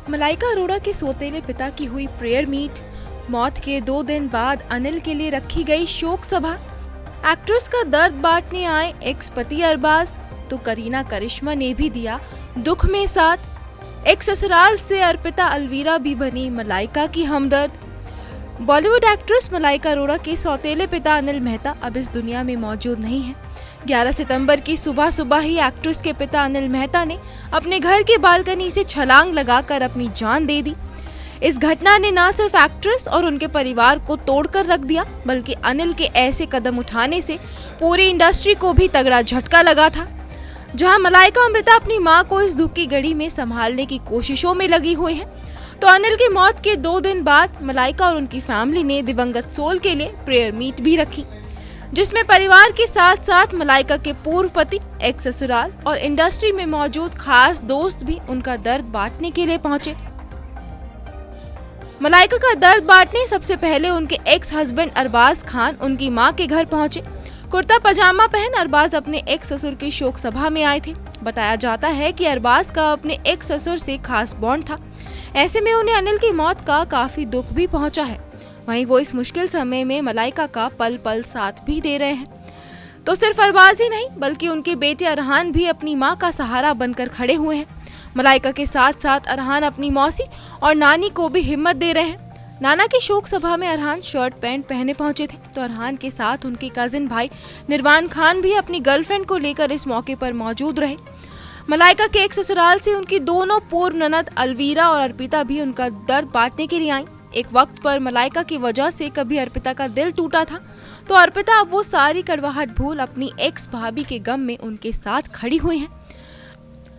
मलाइका अरोड़ा के सौतेले पिता की हुई प्रेयर मीट, मौत के 2 दिन बाद अनिल के लिए रखी गई शोक सभा, एक्ट्रेस का दर्द बांटने आए एक्स पति अरबाज, तो करीना करिश्मा ने भी दिया दुख में साथ। एक्स ससुराल से अर्पिता अलवीरा भी बनी मलाइका की हमदर्द। बॉलीवुड एक्ट्रेस मलाइका अरोड़ा के सौतेले पिता अनिल मेहता अब इस दुनिया में मौजूद नहीं है। 11 सितंबर की सुबह सुबह ही एक्ट्रेस के पिता अनिल मेहता ने अपने घर की बालकनी से छलांग लगाकर अपनी जान दे दी। इस घटना ने न सिर्फ एक्ट्रेस और उनके परिवार को तोड़कर रख दिया, बल्कि अनिल के ऐसे कदम उठाने से पूरी इंडस्ट्री को भी तगड़ा झटका लगा था। जहां मलाइका अमृता अपनी मां को इस दुख की घड़ी में संभालने की कोशिशों में लगी हुई है, तो अनिल की मौत के 2 दिन बाद मलाइका और उनकी फैमिली ने दिवंगत सोल के लिए प्रेयर मीट भी रखी, जिसमें परिवार के साथ साथ मलाइका के पूर्व पति, एक्स ससुराल और इंडस्ट्री में मौजूद खास दोस्त भी उनका दर्द बांटने के लिए पहुंचे। मलाइका का दर्द बांटने सबसे पहले उनके एक्स हस्बैंड अरबाज खान उनकी मां के घर पहुंचे। कुर्ता पजामा पहन अरबाज अपने एक्स ससुर की शोक सभा में आए थे। बताया जाता है कि अरबाज का अपने एक्स ससुर से खास बॉन्ड था। ऐसे में उन्हें अनिल की मौत का काफी दुख भी पहुंचा है। वहीं वो इस मुश्किल समय में मलाइका का पल पल साथ भी दे रहे हैं। तो सिर्फ अरबाज ही नहीं, बल्कि उनके बेटे अरहान भी अपनी मां का सहारा बनकर खड़े हुए हैं। मलाइका के साथ साथ अरहान अपनी मौसी और नानी को भी हिम्मत दे रहे हैं। नाना की शोक सभा में अरहान शर्ट पैंट पहने पहुंचे थे, तो अरहान के साथ उनके कजिन भाई निर्वाण खान भी अपनी गर्लफ्रेंड को लेकर इस मौके पर मौजूद रहे। मलाइका के एक ससुराल से उनकी दोनों पूर्व ननद अलवीरा और अर्पिता भी उनका दर्द बांटने के लिए आई। एक वक्त पर मलाइका की वजह से कभी अर्पिता का दिल टूटा था, तो अर्पिता अब वो सारी कड़वाहट भूल अपनी एक्स भाभी के गम में उनके साथ खड़ी हुई हैं।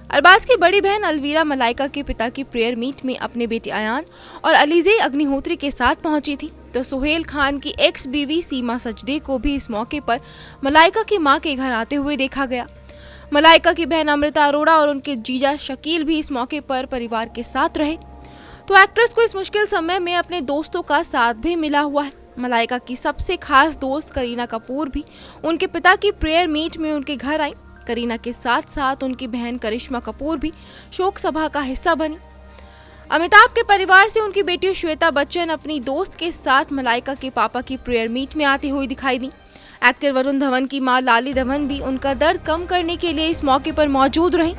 अरबाज की बड़ी बहन अलवीरा मलाइका के पिता की प्रेयर मीट में अपने बेटे अयान और अलीजे अग्निहोत्री के साथ पहुंची थी, तो सुहेल खान की एक्स बीवी सीमा सचदे को भी इस मौके पर मलाइका की मां के घर आते हुए देखा गया। मलाइका की बहन अमृता अरोड़ा और उनके जीजा शकील भी इस मौके पर परिवार के साथ रहे। तो एक्ट्रेस को इस मुश्किल समय में अपने दोस्तों का साथ भी मिला हुआ है। मलाइका की सबसे खास दोस्त करीना कपूर भी उनके पिता की प्रेयर मीट में उनके घर आई। करीना के साथ साथ उनकी बहन करिश्मा कपूर भी शोक सभा का हिस्सा बनी। अमिताभ के परिवार से उनकी बेटी श्वेता बच्चन अपनी दोस्त के साथ मलाइका के पापा की प्रेयर मीट में आती हुई दिखाई दी। एक्टर वरुण धवन की मां लाली धवन भी उनका दर्द कम करने के लिए इस मौके पर मौजूद रही।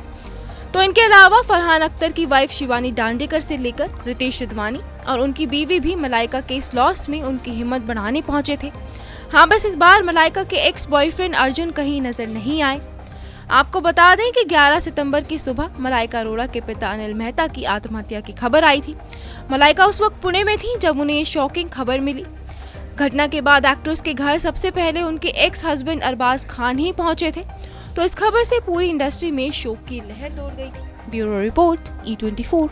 तो इनके अलावा फरहान अख्तर की वाइफ शिवानी डांडेकर से लेकर रितेश सिद्धवानी और उनकी बीवी भी मलाइका के इस लॉस में उनकी हिम्मत बढ़ाने पहुंचे थे। हाँ, बस इस बार मलाइका के एक्स बॉयफ्रेंड अर्जुन कहीं नजर नहीं आए। आपको बता दें कि 11 सितंबर की सुबह मलाइका अरोड़ा के पिता अनिल मेहता की आत्महत्या की खबर आई थी। मलाइका उस वक्त पुणे में थी जब उन्हें ये शॉकिंग खबर मिली। घटना के बाद एक्ट्रेस के घर सबसे पहले उनके एक्स हस्बैंड अरबाज खान ही पहुंचे थे, तो इस खबर से पूरी इंडस्ट्री में शोक की लहर दौड़ गई थी। Bureau report E24।